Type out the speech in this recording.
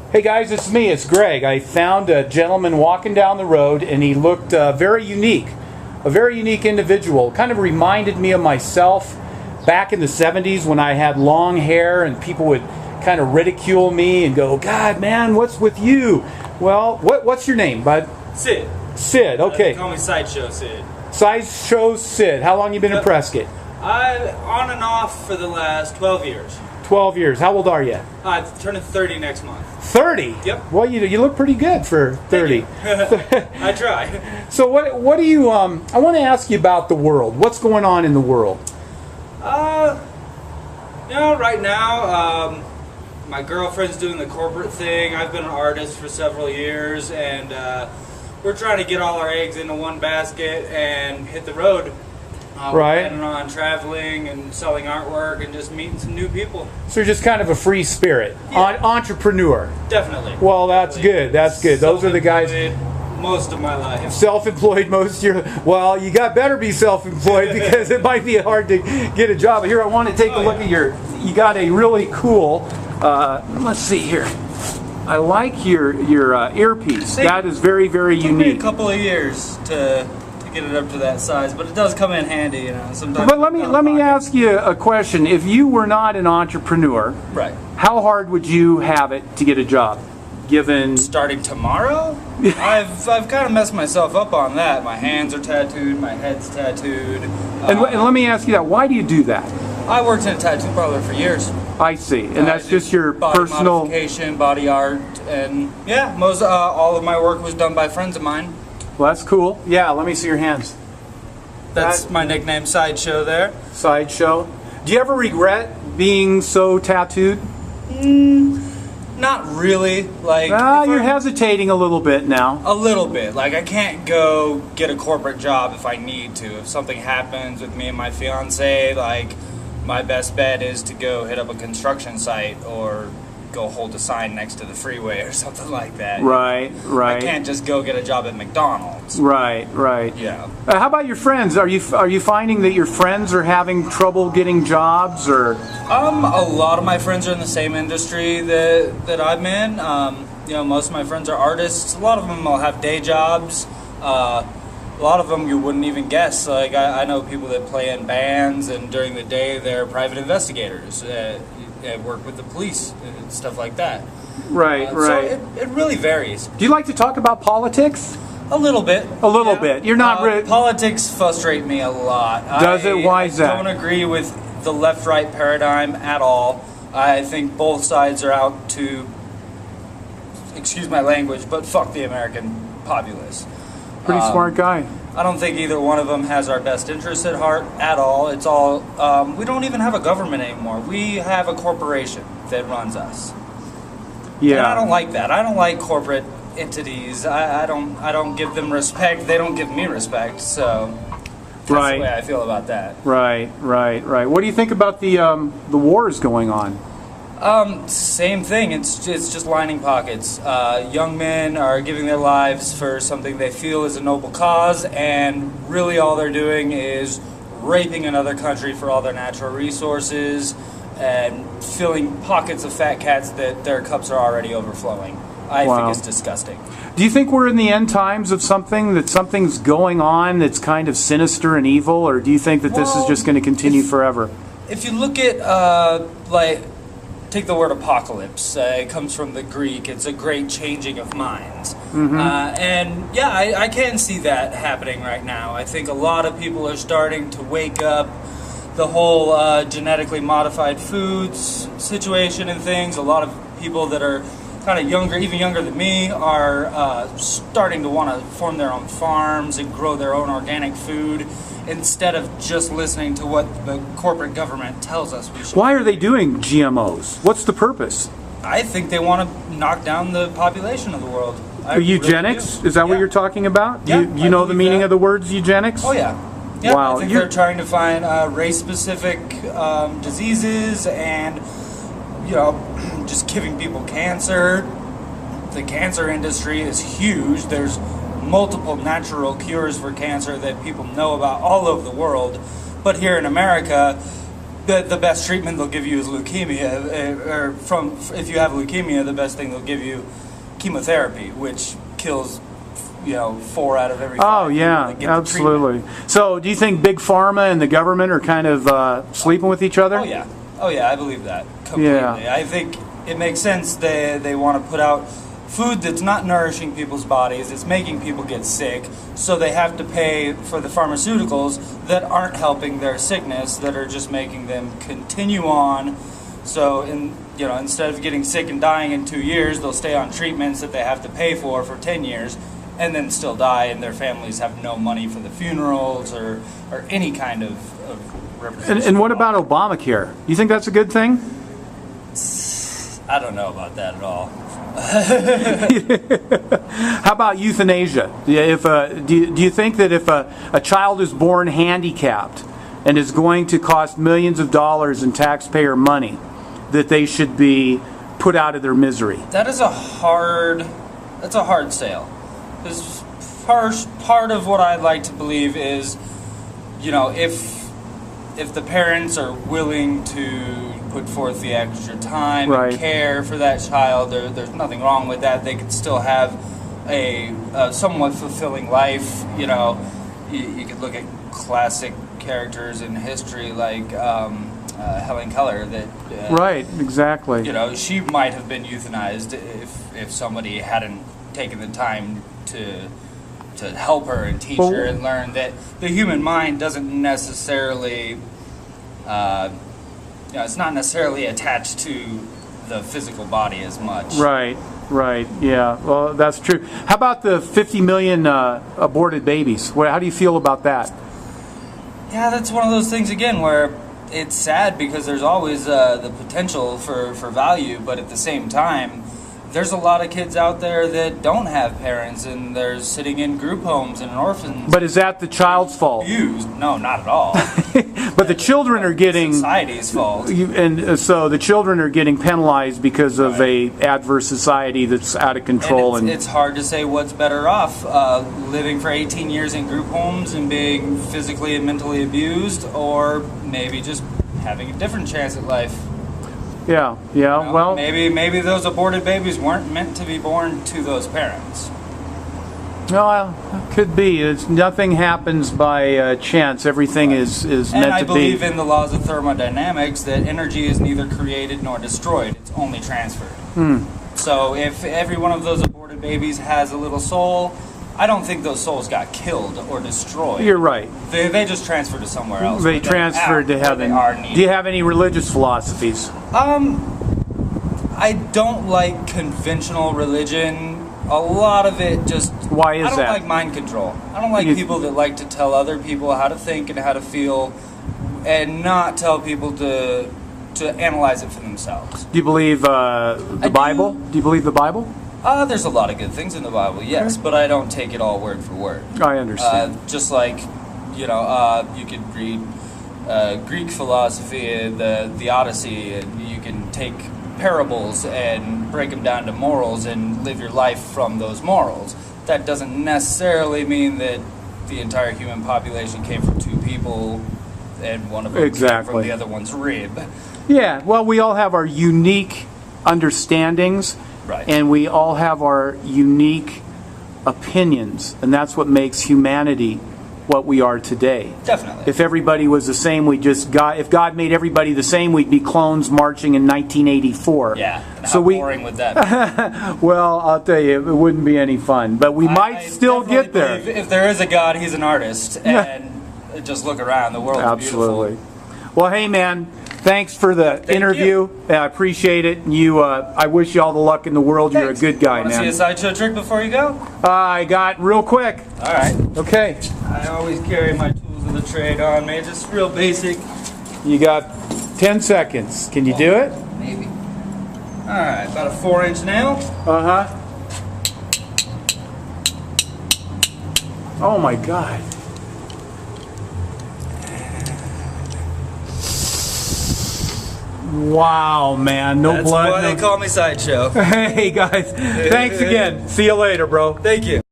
Hey guys, it's me, it's Greg. I found a gentleman walking down the road and he looked very unique. A very unique individual. Kind of reminded me of myself back in the 70s when I had long hair and people would kind of ridicule me and go, God, man, what's with you? Well, what's your name, bud? Sid. Sid, okay. They call me Sideshow Sid. Sideshow Sid. How long you been in Prescott? On and off for the last 12 years. 12 years. How old are you? I'm turning 30 next month. 30? Yep. Well, you look pretty good for 30. I try. So what do you, I want to ask you about the world. What's going on in the world? Right now, my girlfriend's doing the corporate thing. I've been an artist for several years, and we're trying to get all our eggs into one basket and hit the road. Right. We're planning on traveling and selling artwork and just meeting some new people. So you're just kind of a free spirit, entrepreneur. Definitely. Well, that's good. That's good. Those are the guys. Most of my life. Self-employed most of your. Well, you better be self-employed because it might be hard to get a job. Here, I want to take a look at your. You got a really cool. Let's see here. I like your earpiece. That is very, very unique. It took me a couple of years to get it up to that size, but it does come in handy, sometimes. But let me ask you a question. If you were not an entrepreneur, right, how hard would you have it to get a job? Given starting tomorrow, I've kind of messed myself up on that. My hands are tattooed, my head's tattooed. And let me ask you that. Why do you do that? I worked in a tattoo parlor for years. I see, and that's just your body personal modification, body art, and most all of my work was done by friends of mine. Well, that's cool. Yeah, let me see your hands. That's my nickname, Sideshow. There. Sideshow. Do you ever regret being so tattooed? Not really. Like, you're hesitating a little bit now. A little bit. Like, I can't go get a corporate job if I need to. If something happens with me and my fiance, like, my best bet is to go hit up a construction site or go hold a sign next to the freeway or something like that. Right. I can't just go get a job at McDonald's. Right. Yeah. How about your friends? Are you finding that your friends are having trouble getting jobs, or? A lot of my friends are in the same industry that I'm in. Most of my friends are artists. A lot of them will have day jobs. A lot of them you wouldn't even guess. Like, I know people that play in bands, and during the day they're private investigators. Work with the police and stuff like that. Right. So it really varies. Do you like to talk about politics? A little bit. A little bit. You're not politics frustrate me a lot. Does it? Why is that? I don't agree with the left-right paradigm at all. I think both sides are out to, excuse my language, but fuck the American populace. Pretty smart guy. I don't think either one of them has our best interests at heart at all. It's all, we don't even have a government anymore. We have a corporation that runs us. Yeah. And I don't like that. I don't like corporate entities. I don't give them respect. They don't give me respect. So that's the way I feel about that. Right. What do you think about the wars going on? Same thing. It's just lining pockets. Young men are giving their lives for something they feel is a noble cause, and really all they're doing is raping another country for all their natural resources and filling pockets of fat cats that their cups are already overflowing. I think it's disgusting. Do you think we're in the end times of something, that something's going on that's kind of sinister and evil, or do you think that this is just going to continue forever? If you look at, take the word apocalypse. It comes from the Greek. It's a great changing of minds. Mm-hmm. I can see that happening right now. I think a lot of people are starting to wake up. The whole genetically modified foods situation and things. A lot of people that are kind of younger, even younger than me, are starting to want to form their own farms and grow their own organic food, instead of just listening to what the corporate government tells us we should. Why are they doing GMOs? What's the purpose? I think they want to knock down the population of the world. Eugenics? Really is that what you're talking about? Yeah, you know the meaning of the words eugenics? Oh, yeah. Yeah, wow. I think they're trying to find race-specific diseases and, just giving people cancer. The cancer industry is huge. There's multiple natural cures for cancer that people know about all over the world. But here in America, the best treatment they'll give you is leukemia, or if you have leukemia, the best thing they'll give you chemotherapy, which kills 4 out of every 5 Oh people yeah, that get the absolutely. treatment. So, do you think Big Pharma and the government are kind of sleeping with each other? Oh yeah, I believe that completely. Yeah. I think it makes sense they want to put out food that's not nourishing people's bodies, it's making people get sick, so they have to pay for the pharmaceuticals that aren't helping their sickness, that are just making them continue on. So instead of getting sick and dying in 2 years, they'll stay on treatments that they have to pay for 10 years and then still die, and their families have no money for the funerals or any kind of representation. And what about Obamacare? You think that's a good thing? I don't know about that at all. How about euthanasia? Do you think that if a child is born handicapped and is going to cost millions of dollars in taxpayer money, that they should be put out of their misery? That's a hard sale. Because part of what I'd like to believe is, if the parents are willing to put forth the extra time Right. and care for that child, there's nothing wrong with that. They could still have a somewhat fulfilling life. You could look at classic characters in history like Helen Keller. That Right, exactly. she might have been euthanized if somebody hadn't taken the time to help her and teach her and learn that the human mind doesn't necessarily, it's not necessarily attached to the physical body as much. Right, yeah. Well, that's true. How about the 50 million aborted babies? How do you feel about that? Yeah, that's one of those things again where it's sad because there's always the potential for value, but at the same time, there's a lot of kids out there that don't have parents, and they're sitting in group homes and orphans. But is that the child's fault? Abused? No, not at all. But the children are getting Society's fault. and so the children are getting penalized because of a adverse society that's out of control. And it's hard to say what's better off, living for 18 years in group homes and being physically and mentally abused, or maybe just having a different chance at life. Yeah. Well, maybe those aborted babies weren't meant to be born to those parents. well, could be. Nothing happens by chance. Everything is meant And I to believe be. in the laws of thermodynamics that energy is neither created nor destroyed. It's only transferred. So if every one of those aborted babies has a little soul, I don't think those souls got killed or destroyed. You're right. They just transferred to somewhere else. They where they're transferred to at, where heaven. they are needed. Do you have any religious philosophies? I don't like conventional religion. A lot of it just... Why is I don't that? like mind control. I don't like people that like to tell other people how to think and how to feel and not tell people to analyze it for themselves. Do you believe the Bible? Do you believe the Bible? There's a lot of good things in the Bible, yes, but I don't take it all word for word. I understand. Just like, you could read Greek philosophy, the Odyssey, and you can take parables and break them down to morals and live your life from those morals. That doesn't necessarily mean that the entire human population came from two people and one of them came from the other one's rib. Yeah, well, we all have our unique understandings, Right. and we all have our unique opinions, and that's what makes humanity what we are today. Definitely. If everybody was the same, if God made everybody the same, we'd be clones marching in 1984. Yeah. And how boring would that be? Well, I'll tell you, it wouldn't be any fun, but we might still get there. If there is a God, he's an artist, and just look around, the world is Absolutely. beautiful. Well, hey, man, thanks for the interview. I appreciate it. I wish you all the luck in the world. Thanks. You're a good guy, Want to man. see a sideshow trick before you go? I got real quick. All right. Okay. I always carry my tools of the trade on me, just real basic. You got 10 seconds. Can you do it? Maybe. All right, about a 4-inch nail. Uh-huh. Oh, my God. Wow, man. No That's blood. why they call me Sideshow. Hey, guys. Thanks again. See you later, bro. Thank you.